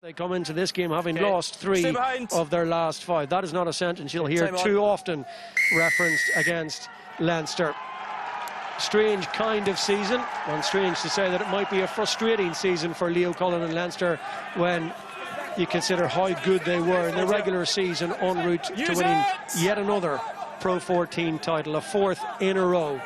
They come into this game having lost 3 of their last 5. That is not a sentence you'll hear too often referenced against Leinster. Strange kind of season, and strange to say that it might be a frustrating season for Leo Cullen and Leinster when you consider how good they were in the regular season en route to winning yet another PRO14 title, a 4th in a row.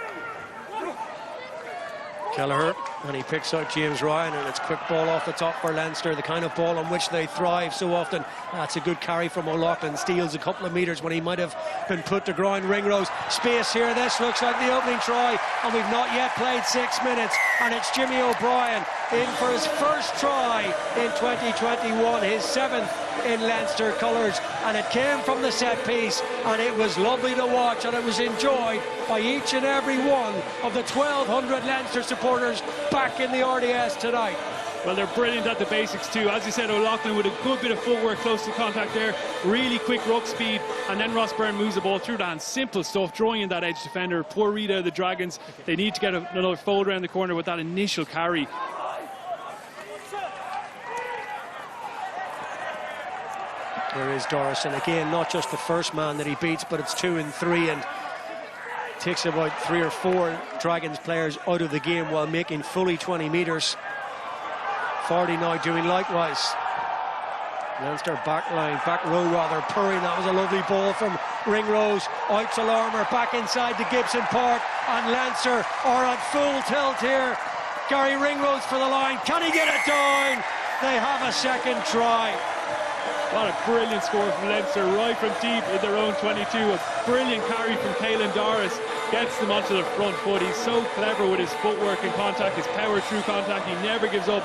Kelleher, and he picks out James Ryan, and it's quick ball off the top for Leinster, the kind of ball on which they thrive so often. That's a good carry from O'Loughlin, steals a couple of metres when he might have been put to ground. Ringrose, space here, this looks like the opening try, and we've not yet played 6 minutes, and it's Jimmy O'Brien in for his first try in 2021, his 7th in Leinster colours, and it came from the set piece, and it was lovely to watch, and it was enjoyed by each and every one of the 1,200 Leinster supporters back in the RDS tonight. Well, they're brilliant at the basics too. As you said, O'Loughlin with a good bit of footwork close to contact there, really quick ruck speed, and then Ross Byrne moves the ball through the hands. Simple stuff, drawing in that edge defender. Poor read out of the Dragons. They need to get another fold around the corner with that initial carry. There is Doris, and again, not just the first man that he beats, but it's 2 and 3, and takes about 3 or 4 Dragons players out of the game while making fully 20 metres. Fardy now doing likewise. Leinster back row rather, purring. That was a lovely ball from Ringrose, out to Larmor, back inside to Gibson Park, and Leinster are at full tilt here. Gary Ringrose for the line, can he get it down? They have a second try. What a brilliant score from Leinster, right from deep in their own 22. A brilliant carry from Caelan Doris, gets them onto the front foot. He's so clever with his footwork and contact, his power through contact. He never gives up.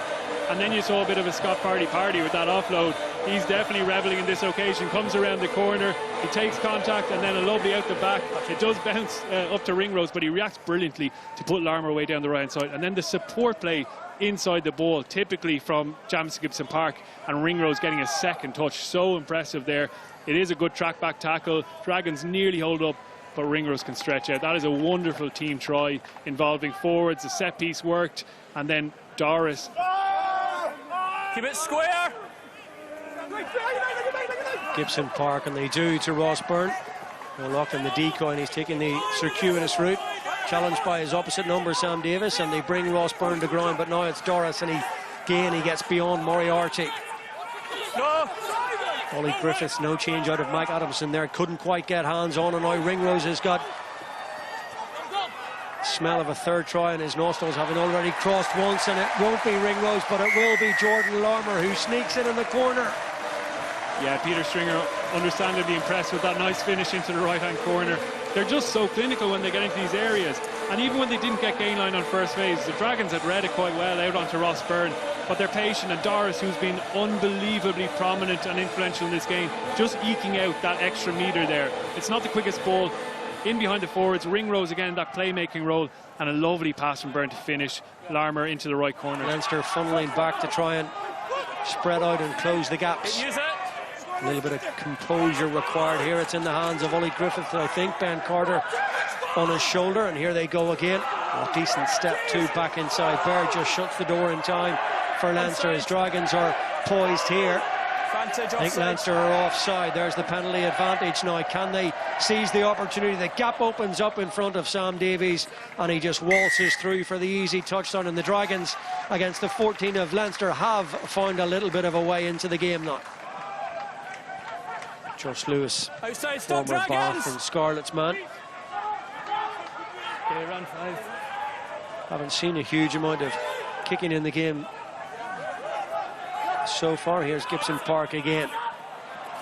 And then you saw a bit of a Scott Fardy party with that offload. He's definitely reveling in this occasion. Comes around the corner, he takes contact, and then a lovely out the back. It does bounce up to Ringrose, but he reacts brilliantly to put Larmor away down the right hand side. And then the support play inside the ball, typically from Jamison Gibson Park, and Ringrose getting a second touch. So impressive there. It is a good track back tackle. Dragons nearly hold up, but Ringrose can stretch out. That is a wonderful team try involving forwards. The set piece worked, and then Doris. Keep it square. Gibson Park, and they do to Ross Byrne. O'Loughlin the decoy, and he's taking the circuitous route. Challenged by his opposite number, Sam Davis, and they bring Ross Byrne to ground, but now it's Doris, and he gets beyond Moriarty. No. Ollie Griffiths, no change out of Mike Adamson there, couldn't quite get hands on, and now Ringrose has got smell of a third try in his nostrils, having already crossed once, and it won't be Ringrose, but it will be Jordan Larmor, who sneaks in the corner. Yeah, Peter Stringer understandably impressed with that nice finish into the right-hand corner. They're just so clinical when they get into these areas. And even when they didn't get gain line on first phase, the Dragons had read it quite well out onto Ross Byrne. But they're patient, and Doris, who's been unbelievably prominent and influential in this game, just eking out that extra metre there. It's not the quickest ball. In behind the forwards, Ringrose again, that playmaking role, and a lovely pass from Byrne to finish Larmor into the right corner. Leinster funneling back to try and spread out and close the gaps. A little bit of composure required here. It's in the hands of Ollie Griffith, I think. Ben Carter on his shoulder, and here they go again. A decent step too back inside. Baird just shuts the door in time for Leinster. His Dragons are poised here. I think Leinster are offside. There's the penalty advantage now. Can they seize the opportunity? The gap opens up in front of Sam Davies, and he just waltzes through for the easy touchdown. And the Dragons, against the 14 of Leinster, have found a little bit of a way into the game now. Josh Lewis, former Bath and Scarlet's man. Okay, round 5. Haven't seen a huge amount of kicking in the game so far. Here's Gibson Park again.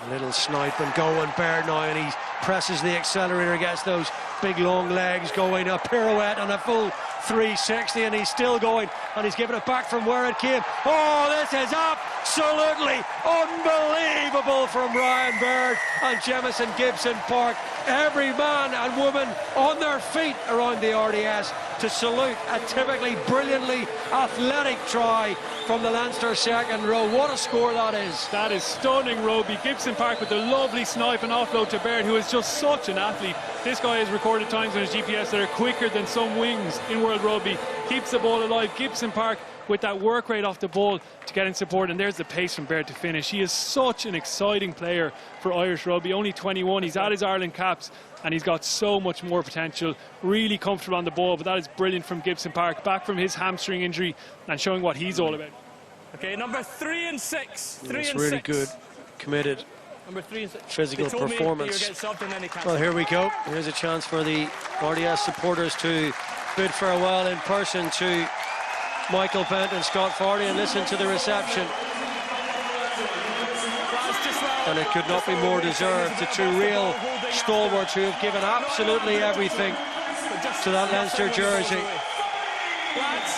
A little snipe and go, and Baird now, and he presses the accelerator, gets those big long legs going, a pirouette and a full 360, and he's still going, and he's giving it back from where it came. Oh, this is absolutely unbelievable from Ryan Baird and Jamison Gibson Park. Every man and woman on their feet around the RDS to salute a typically brilliantly athletic try from the Leinster second row. What a score that is. That is stunning, Roby. Gibson Park with the lovely snipe and offload to Baird, who is just such an athlete. This guy has recorded times on his GPS that are quicker than some wings in World style rugby, keeps the ball alive. Gibson Park with that work rate off the ball to get in support, and there's the pace from Baird to finish. He is such an exciting player for Irish rugby, only 21, he's at his Ireland caps, and he's got so much more potential. Really comfortable on the ball, but that is brilliant from Gibson Park, back from his hamstring injury and showing what he's all about. Okay, number 3 and 6. It's really good, committed, number 3 and 6. physical performance. Well, here we go. Here's a chance for the RDS supporters to bid farewell in person to Michael Bent and Scott Fardy, and listen to the reception. And it could not be more deserved. The two real stalwarts who have given absolutely everything to that Leinster jersey. Lads,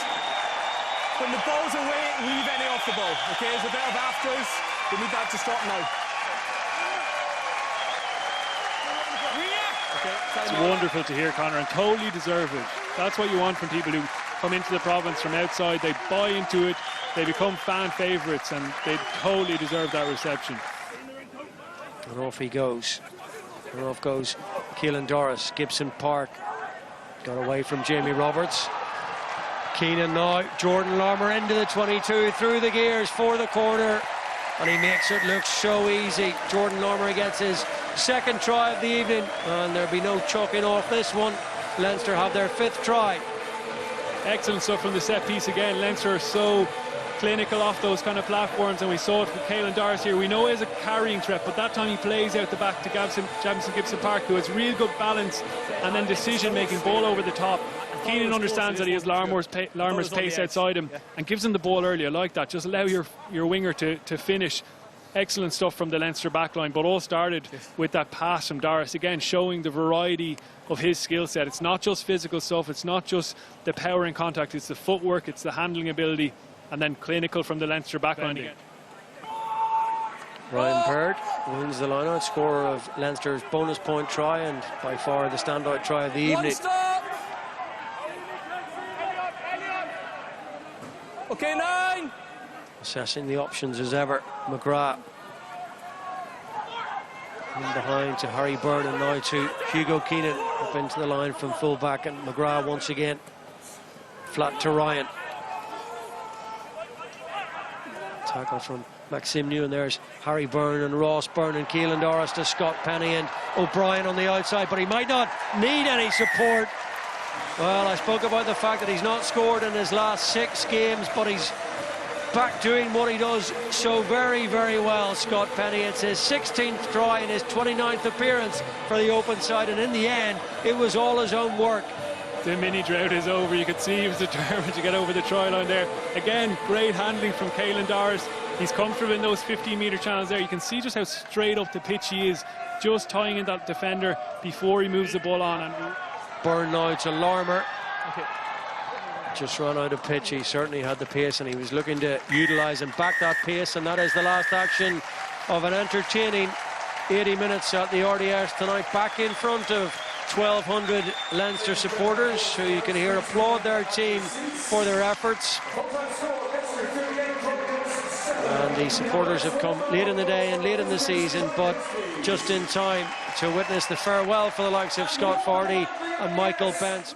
when the ball's away, leave any off the ball. Okay, there's a bit of afters. We need that to stop now. It's wonderful to hear, Conor, and totally deserve it. That's what you want from people who come into the province from outside. They buy into it, they become fan favourites, and they totally deserve that reception. And off he goes. And off goes Keelan Doris. Gibson Park got away from Jamie Roberts. Keenan now. Jordan Larmor into the 22, through the gears for the corner, and he makes it look so easy. Jordan Larmor gets his second try of the evening, and there'll be no chucking off this one. Leinster have their 5th try. Excellent stuff from the set piece again. Leinster are so clinical off those kind of platforms, and we saw it with Keelan Doris here. We know he has a carrying threat, but that time he plays out the back to Jamison Gibson Park, who has real good balance and then decision making, ball over the top. Keenan understands that he has Larmor's pace outside him and gives him the ball early. I like that. Just allow your winger to finish. Excellent stuff from the Leinster backline, but all started with that pass from Doris, again showing the variety of his skill set. It's not just physical stuff, it's not just the power and contact, it's the footwork, it's the handling ability, and then clinical from the Leinster backline again. Ryan Baird wins the line-out, scorer of Leinster's bonus point try, and by far the standout try of the evening. Okay, 9. Assessing the options as ever. McGrath in behind to Harry Byrne, and now to Hugo Keenan up into the line from full-back, and McGrath once again flat to Ryan. Tackle from Maxime New, and there's Harry Byrne and Ross Byrne and Keelan Doris to Scott Penny and O'Brien on the outside, but he might not need any support. Well, I spoke about the fact that he's not scored in his last 6 games, but he's back doing what he does so very, very well, Scott Penny. It's his 16th try and his 29th appearance for the open side, and in the end, it was all his own work. The mini drought is over. You could see he was determined to get over the try line there. Again, great handling from Keelan Doris. He's comfortable in those 15-metre channels there. You can see just how straight up the pitch he is, just tying in that defender before he moves the ball on. And Byrne now to Larmor. Okay. Just ran out of pitch. He certainly had the pace, and he was looking to utilise and back that pace, and that is the last action of an entertaining 80 minutes at the RDS tonight, back in front of 1,200 Leinster supporters, who you can hear applaud their team for their efforts. And the supporters have come late in the day and late in the season, but just in time to witness the farewell for the likes of Scott Fardy and Michael Bent.